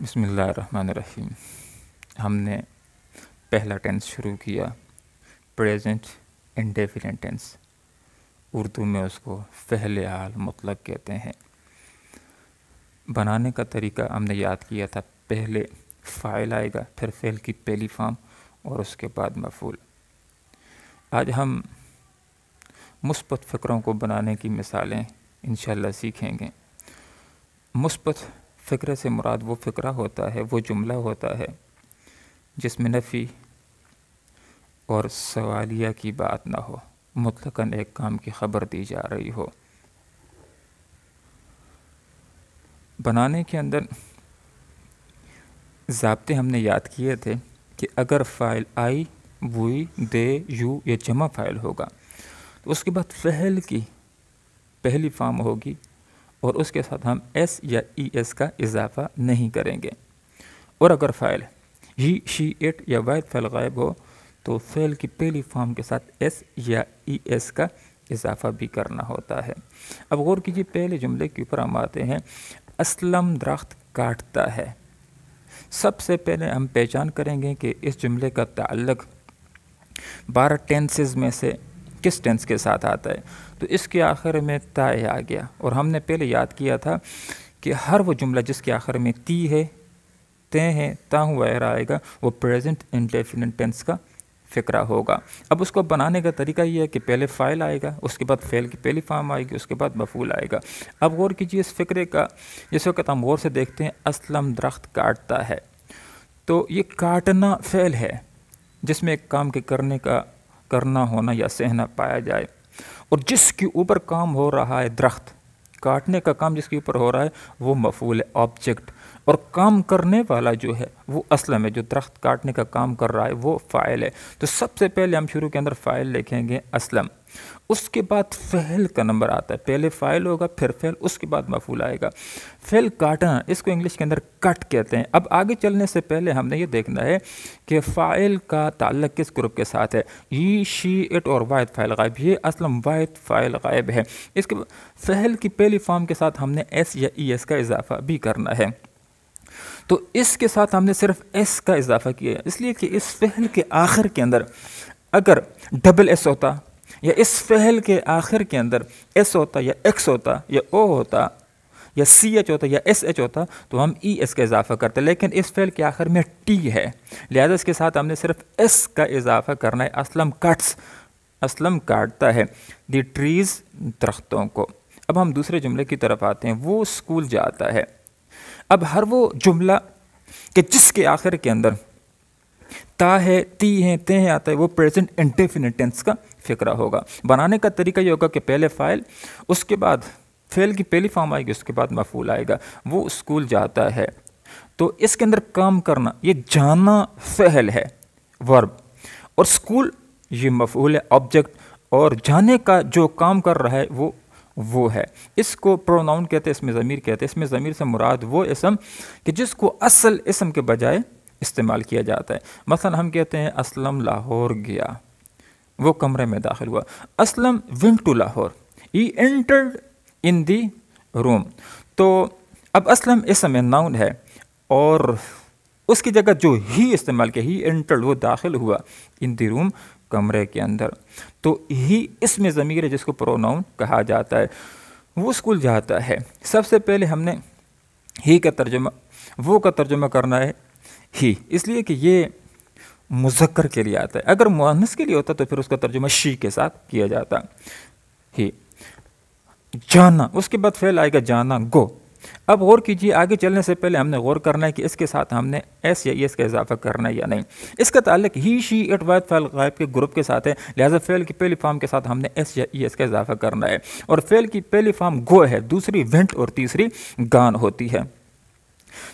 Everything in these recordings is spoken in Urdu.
بسم اللہ الرحمن الرحیم۔ ہم نے پہلا ٹینس شروع کیا، پریزنٹ انڈیفینٹ ٹینس، اردو میں اس کو فعل حال مطلق کہتے ہیں۔ بنانے کا طریقہ ہم نے یاد کیا تھا، پہلے فاعل آئے گا، پھر فعل کی پہلی فارم اور اس کے بعد مفعول۔ آج ہم مثبت فقروں کو بنانے کی مثالیں انشاءاللہ سیکھیں گے۔ مثبت فقرے سے مراد وہ فقرہ ہوتا ہے، وہ جملہ ہوتا ہے جس میں نفی اور سوالیہ کی بات نہ ہو، مطلقاً ایک کام کی خبر دی جا رہی ہو۔ بنانے کے اندر ضابطے ہم نے یاد کیے تھے کہ اگر فاعل آئی، وی، دے، یو یا جمع فاعل ہوگا تو اس کے بعد فعل کی پہلی فارم ہوگی اور اس کے ساتھ ہم ایس یا ای ایس کا اضافہ نہیں کریں گے، اور اگر فاعل ہی، شی، اٹ یا واحد فعل غائب ہو تو فعل کی پہلی فارم کے ساتھ ایس یا ای ایس کا اضافہ بھی کرنا ہوتا ہے۔ اب غور کیجیے، پہلے جملے کے اوپر ہم آتے ہیں، اسلم درخت کاٹتا ہے۔ سب سے پہلے ہم پہچان کریں گے کہ اس جملے کا تعلق 12 ٹینسز میں سے کس ٹینس کے ساتھ آتا ہے، تو اس کے آخر میں تا آ گیا، اور ہم نے پہلے یاد کیا تھا کہ ہر وہ جملہ جس کے آخر میں تی ہے، تے ہے، تا وغیرہ آئے گا، وہ پریزنٹ انڈیفینٹ ٹینس کا فقرہ ہوگا۔ اب اس کو بنانے کا طریقہ یہ ہے کہ پہلے فاعل آئے گا، اس کے بعد فعل کی پہلی فارم آئے گی، اس کے بعد مفعول آئے گا۔ اب غور کیجیے اس فقرے کا، جس وقت ہم غور سے دیکھتے ہیں اسلم درخت کاٹتا ہے، تو یہ کاٹنا فعل ہے جس میں ایک کام کے کرنا ہونا یا سہنا پایا جائے، اور جس کے اوپر کام ہو رہا ہے درخت کاٹنے کا کام جس کے اوپر ہو رہا ہے وہ مفعول ہے، آبجیکٹ، اور کام کرنے والا جو ہے وہ اصل میں جو درخت کاٹنے کا کام کر رہا ہے وہ فاعل ہے۔ تو سب سے پہلے ہم شروع کے اندر فاعل لکھیں گے اسلم، اس کے بعد فعل کا نمبر آتا ہے، پہلے فاعل ہوگا، پھر فعل، اس کے بعد مفعول آئے گا۔ فعل کاٹنا، اس کو انگلش کے اندر کٹ کہتے ہیں۔ اب آگے چلنے سے پہلے ہم نے یہ دیکھنا ہے کہ فاعل کا تعلق کس گروپ کے ساتھ ہے، ہی، شی، اٹ اور واحد فاعل غائب، یہ اسلم واحد فاعل غائب ہے۔ اس کے فعل کی پہلی فارم کے ساتھ ہم نے ایس یا ای ایس کا اضافہ بھی کرنا ہے، تو اس کے ساتھ ہم نے صرف ایس کا اضافہ کیا ہے، اس لیے کہ اس فعل کے آخر کے اندر اگر ڈبل ایس ہوتا یا اس فعل کے آخر کے اندر ایس ہوتا یا ایکس ہوتا یا او ہوتا یا سی ایچ ہوتا یا ایس ایچ ہوتا تو ہم ای ایس کا اضافہ کرتے، لیکن اس فعل کے آخر میں ٹی ہے، لہذا اس کے ساتھ ہم نے صرف ایس کا اضافہ کرنا ہے۔ اسلم کٹس، اسلم کاٹتا ہے، دی ٹریز درختوں کو۔ اب ہم دوسرے جملے کی طرف آتے ہیں، وہ اسکول جاتا ہے۔ اب ہر وہ جملہ کہ جس کے آخر کے اندر تا ہے، تی ہے، تے ہے آتا ہے، وہ پریزنٹ انڈیفینٹ ٹینس کا فقرہ ہوگا۔ بنانے کا طریقہ یہ ہوگا کہ پہلے فاعل، اس کے بعد فعل کی پہلی فارم آئے گی، اس کے بعد مفعول آئے گا۔ وہ اسکول جاتا ہے، تو اس کے اندر کام کرنا، یہ جانا فعل ہے، ورب، اور اسکول یہ مفعول ہے، آبجیکٹ، اور جانے کا جو کام کر رہا ہے وہ ہے۔ اس کو پروناؤن کہتے ہیں، اس میں ضمیر کہتے ہیں۔ اس میں ضمیر سے مراد وہ اسم کہ جس کو اصل اسم کے بجائے استعمال کیا جاتا ہے۔ مثلا ہم کہتے ہیں اسلم لاہور گیا، وہ کمرے میں داخل ہوا۔ Aslam went to Lahore, he entered in the room۔ تو اب اسلم اسم ناؤن ہے، اور اس کی جگہ جو ہی استعمال کیا، he entered، وہ داخل ہوا، in the room، کمرے کے اندر، تو ہی اس میں ضمیر ہے جس کو پروناؤن کہا جاتا ہے۔ وہ اسکول جاتا ہے، سب سے پہلے ہم نے ہی کا ترجمہ، وہ کا ترجمہ کرنا ہے ہی، اس لیے کہ یہ مذکر کے لیے آتا ہے۔ اگر مؤنث کے لیے ہوتا تو پھر اس کا ترجمہ شی کے ساتھ کیا جاتا۔ ہی جانا، اس کے بعد فعل آئے گا جانا، گو۔ اب غور کیجیے، آگے چلنے سے پہلے ہم نے غور کرنا ہے کہ اس کے ساتھ ہم نے ایس یا ایس کا اضافہ کرنا ہے یا نہیں۔ اس کا تعلق ہی، شی، اٹ، واحد فعل غائب کے گروپ کے ساتھ ہے، لہذا فعل کی پہلی فارم کے ساتھ ہم نے ایس یا ایس کا اضافہ کرنا ہے، اور فعل کی پہلی فارم گو ہے، دوسری وینٹ اور تیسری گان ہوتی ہے،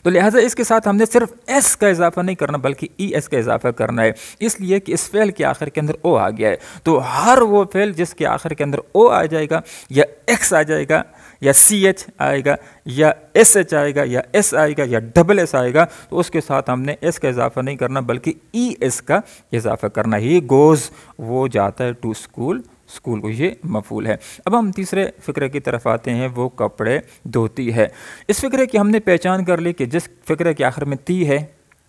تو لہٰذا اس کے ساتھ ہم نے صرف ایس کا اضافہ نہیں کرنا بلکہ ای ایس کا اضافہ کرنا ہے، اس لیے کہ اس فعل کے آخر کے اندر او آ گیا ہے، تو ہر وہ فعل جس کے آخر کے اندر او آ جائے گا یا ایکس آ جائے گا یا سی ایچ آئے گا یا ایس ایچ آئے گا یا ایس آئے گا یا ڈبل ایس آئے گا، تو اس کے ساتھ ہم نے ایس کا اضافہ نہیں کرنا بلکہ ای ایس کا اضافہ کرنا۔ ہی گوز، وہ جاتا ہے، ٹو اسکول، اسکول کو، یہ مفعول ہے۔ اب ہم تیسرے فقرے کی طرف آتے ہیں، وہ کپڑے دھوتی ہے۔ اس فقرے کی ہم نے پہچان کر لی کہ جس فقرے کے آخر میں تی ہے،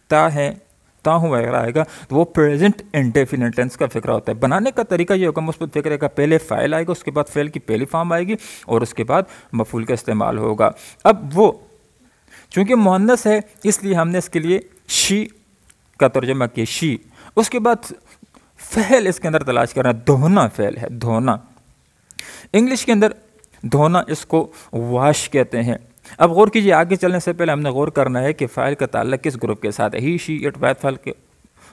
تا ہے، تاہوں وغیرہ آئے گا تو وہ پریزنٹ انڈیفینٹ ٹینس کا فقرہ ہوتا ہے۔ بنانے کا طریقہ یہ ہوگا، مثبت فقرے کا پہلے فاعل آئے گا، اس کے بعد فعل کی پہلی فارم آئے گی اور اس کے بعد مفعول کا استعمال ہوگا۔ اب وہ چونکہ مؤنث ہے اس لیے ہم نے اس کے لیے شی کا ترجمہ کیا، شی۔ اس کے بعد فعل اس کے اندر تلاش کرنا، دھونا فعل ہے، دھونا۔ انگلش کے اندر دھونا اس کو واش کہتے ہیں۔ اب غور کیجیے، آگے چلنے سے پہلے ہم نے غور کرنا ہے کہ فاعل کا تعلق کس گروپ کے ساتھ ہے۔ ہی، شی، اٹ، ویت فعل کے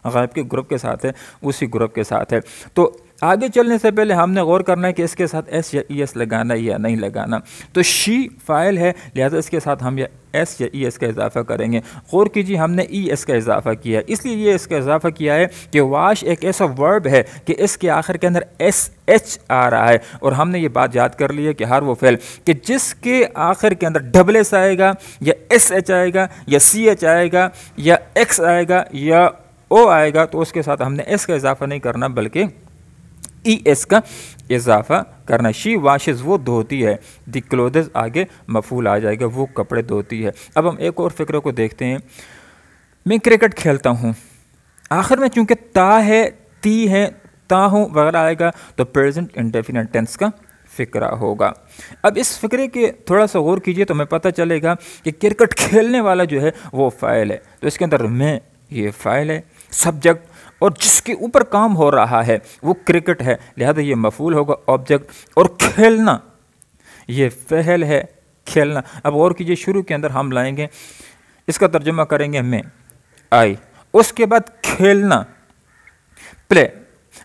غائب کے گروپ کے ساتھ ہے، اسی گروپ کے ساتھ ہے۔ تو آگے چلنے سے پہلے ہم نے غور کرنا ہے کہ اس کے ساتھ ایس یا ای ایس لگانا یا نہیں لگانا۔ تو شی فاعل ہے، لہذا اس کے ساتھ ہم یا ایس یا ای ایس کا اضافہ کریں گے۔ غور کیجیے، ہم نے ای ایس کا اضافہ کیا ہے، اس لیے یہ اس کا اضافہ کیا ہے کہ واش ایک ایسا ورب ہے کہ اس کے آخر کے اندر ایس ایچ آ رہا ہے، اور ہم نے یہ بات یاد کر لی ہے کہ ہر وہ فعل کہ جس کے آخر کے اندر ڈبل ایس آئے گا یا ایس ایچ آئے گا یا سی ایچ آئے گا یا ایکس آئے گا یا او آئے گا، تو اس کے ساتھ ہم نے ایس کا اضافہ نہیں کرنا بلکہ ای ایس کا اضافہ کرنا۔ شی واشز، وہ دھوتی ہے، دی کلوتھز آگے مفعول آ جائے گا، وہ کپڑے دھوتی ہے۔ اب ہم ایک اور فقرے کو دیکھتے ہیں۔ میں کرکٹ کھیلتا ہوں، آخر میں چونکہ تا ہے، تی ہے، تا ہوں وغیرہ آئے گا تو پریزنٹ انڈیفینٹ ٹینس کا فقرہ ہوگا۔ اب اس فقرے کے تھوڑا سا غور کیجئے تو ہمیں پتہ چلے گا کہ کرکٹ کھیلنے والا جو ہے وہ فاعل ہے، تو اس کے اندر میں یہ فاعل ہے، سبجیکٹ، اور جس کے اوپر کام ہو رہا ہے وہ کرکٹ ہے، لہذا یہ مفعول ہوگا آبجیکٹ، اور کھیلنا یہ فعل ہے، کھیلنا۔ اب غور کیجئے، شروع کے اندر ہم لائیں گے، اس کا ترجمہ کریں گے میں، آئی، اس کے بعد کھیلنا، پلے۔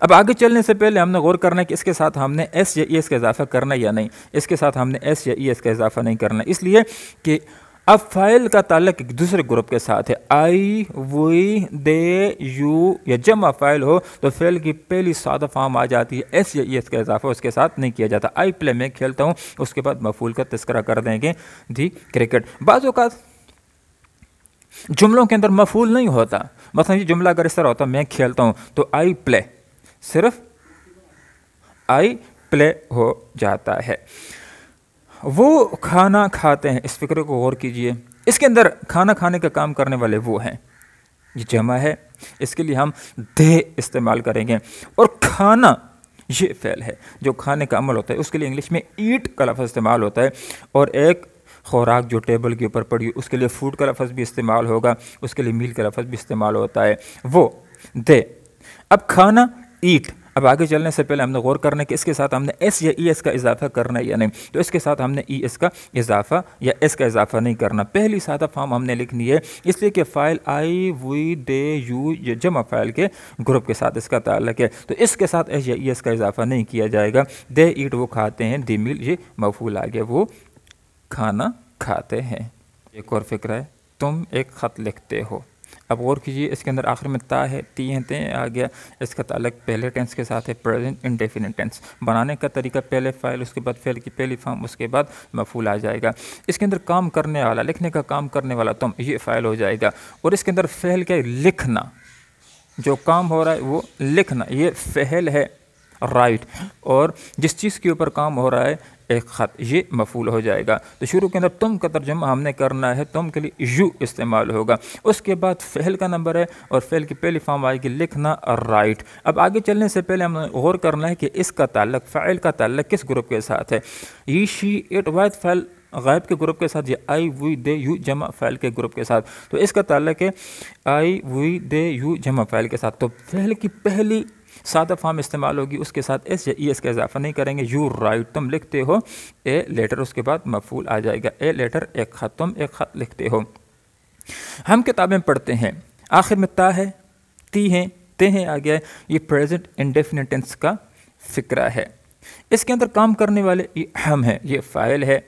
اب آگے چلنے سے پہلے ہم نے غور کرنا ہے کہ اس کے ساتھ ہم نے ایس یا ای ایس کا اضافہ کرنا یا نہیں۔ اس کے ساتھ ہم نے ایس یا ای ایس کا اضافہ نہیں کرنا، اس لیے کہ اب فاعل کا تعلق ایک دوسرے گروپ کے ساتھ ہے۔ آئی، وی، دے، یو یا جمع فاعل ہو تو فعل کی پہلی سادہ فارم آ جاتی ہے، ایس یا ای ایس کا اضافہ اس کے ساتھ نہیں کیا جاتا۔ آئی پلے، میں کھیلتا ہوں، اس کے بعد مفعول کا تذکرہ کر دیں گے، دی کرکٹ۔ بعض اوقات جملوں کے اندر مفعول نہیں ہوتا، مثلا یہ جملہ اگر اس طرح ہوتا میں کھیلتا ہوں تو آئی پلے، صرف آئی پلے ہو جاتا ہے۔ وہ کھانا کھاتے ہیں، اس فقرے کو غور کیجئے، اس کے اندر کھانا کھانے کا کام کرنے والے وہ ہیں، یہ جمع ہے، اس کے لیے ہم دے استعمال کریں گے، اور کھانا یہ فعل ہے جو کھانے کا عمل ہوتا ہے، اس کے لیے انگلش میں ایٹ کا لفظ استعمال ہوتا ہے، اور ایک خوراک جو ٹیبل کے اوپر پڑی اس کے لیے فوڈ کا لفظ بھی استعمال ہوگا، اس کے لیے میل کا لفظ بھی استعمال ہوتا ہے، وہ دے۔ اب کھانا ایٹ، اب آگے چلنے سے پہلے ہم نے غور کرنا ہے کہ اس کے ساتھ ہم نے ایس یا ای ایس کا اضافہ کرنا ہے یا نہیں، تو اس کے ساتھ ہم نے ای ایس کا اضافہ یا ایس کا اضافہ نہیں کرنا، پہلی سادہ فارم ہم نے لکھنی ہے، اس لیے کہ فاعل آئی، وی، دے، یو یہ جمع فاعل کے گروپ کے ساتھ اس کا تعلق ہے، تو اس کے ساتھ ایس یا ای ایس کا اضافہ نہیں کیا جائے گا۔ دے ایٹ، وہ کھاتے ہیں، دی میل یہ مفعول آ گیا، وہ کھانا کھاتے ہیں۔ ایک اور فقرہ ہے، تم ایک خط لکھتے ہو۔ اب غور کیجئے، اس کے اندر آخر میں تا ہے، تی ہیں، تے آ گیا، اس کا تعلق پہلے ٹینس کے ساتھ ہے، پریزنٹ انڈیفینٹ ٹینس۔ بنانے کا طریقہ پہلے فاعل، اس کے بعد فعل کی پہلی فارم، اس کے بعد مفعول آ جائے گا۔ اس کے اندر کام کرنے والا، لکھنے کا کام کرنے والا تم، یہ فاعل ہو جائے گا، اور اس کے اندر فعل کیا ہے، لکھنا، جو کام ہو رہا ہے وہ لکھنا، یہ فعل ہے، رائٹ، اور جس چیز کے اوپر کام ہو رہا ہے ایک خط، یہ مفعول ہو جائے گا۔ تو شروع کے اندر تم کا ترجمہ ہم نے کرنا ہے، تم کے لیے یو استعمال ہوگا، اس کے بعد فعل کا نمبر ہے اور فعل کی پہلی فارم آئے گی لکھنا، رائٹ۔ اب آگے چلنے سے پہلے ہم نے غور کرنا ہے کہ اس کا تعلق، فاعل کا تعلق کس گروپ کے ساتھ ہے۔ ہی، شی، اٹ، ویت فعل غائب کے گروپ کے ساتھ، یہ آئی، وی، دے، یو جمع فعل کے گروپ کے ساتھ، تو اس کا تعلق ہے آئی، وی، دے، یو جمع فعل کے ساتھ، تو فعل کی پہلی سادہ فارم استعمال ہوگی، اس کے ساتھ ایس یا ای ایس کا اضافہ نہیں کریں گے، یو رائٹ، تم لکھتے ہو، اے لیٹر، اس کے بعد مفعول آ جائے گا، اے لیٹر، ایک خط، تم ایک خط لکھتے ہو۔ ہم کتابیں پڑھتے ہیں، آخر میں تا ہے، تی ہیں، تے ہیں آ گیا ہے، یہ پریزنٹ انڈیفینٹ ٹینس کا فقرہ ہے۔ اس کے اندر کام کرنے والے یہ ہم ہیں، یہ فاعل ہے،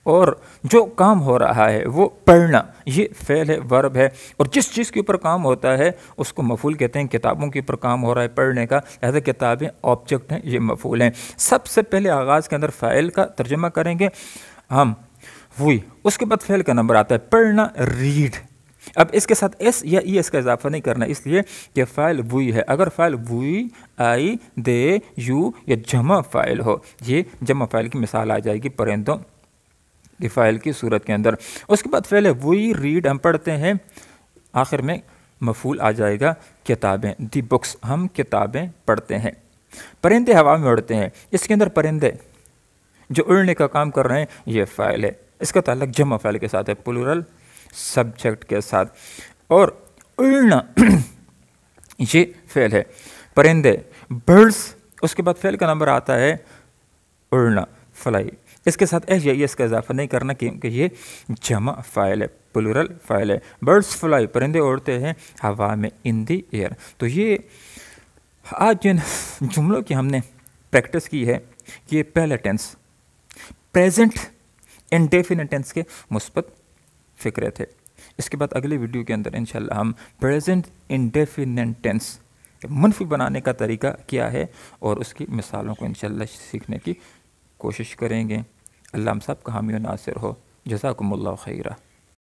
اور جو کام ہو رہا ہے وہ پڑھنا، یہ فعل ہے، ورب ہے، اور جس چیز کے اوپر کام ہوتا ہے اس کو مفعول کہتے ہیں۔ کتابوں کے اوپر کام ہو رہا ہے پڑھنے کا، لہذا کتابیں آبجیکٹ ہیں، یہ مفعول ہیں۔ سب سے پہلے آغاز کے اندر فاعل کا ترجمہ کریں گے ہم، وہی، اس کے بعد فعل کا نمبر آتا ہے، پڑھنا، ریڈ، اب اس کے ساتھ ایس یا ای ایس کا اضافہ نہیں کرنا، اس لیے کہ فاعل وہی ہے. اگر فاعل وہی، آئی، دے، یو یا جمع فاعل ہو، یہ جمع فاعل کی مثال آ جائے گی پرندوں کے فاعل کی صورت کے اندر. اس کے بعد فعل ہے وی ریڈ، ہم پڑھتے ہیں، آخر میں مفعول آ جائے گا کتابیں، دی بکس، ہم کتابیں پڑھتے ہیں. پرندے ہوا میں اڑتے ہیں، اس کے اندر پرندے جو اڑنے کا کام کر رہے ہیں یہ فاعل ہے. اس کا تعلق جمع فاعل کے ساتھ ہے، پلورل سبجیکٹ کے ساتھ. اور اڑنا یہ فعل ہے، پرندے برڈس. اس کے بعد فعل کا نمبر آتا ہے اڑنا، فلائی. اس کے ساتھ ایس یا اس کا اضافہ نہیں کرنا کیونکہ یہ جمع فاعل ہے، پلورل فاعل ہے. برڈس فلائی، پرندے اڑتے ہیں ہوا میں، ان دی ایئر. تو یہ آج جن جملوں کی ہم نے پریکٹس کی ہے کہ یہ پہلا ٹینس پریزنٹ انڈیفینٹ ٹینس کے مثبت فکرے تھے. اس کے بعد اگلے ویڈیو کے اندر انشاءاللہ ہم پریزنٹ انڈیفینٹ ٹینس منفی بنانے کا طریقہ کیا ہے اور اس کی مثالوں کو انشاءاللہ سیکھنے کی کوشش کریں گے. اللہ ہم سب کا حامی و ناصر ہو. جزاکم اللہ خیرہ.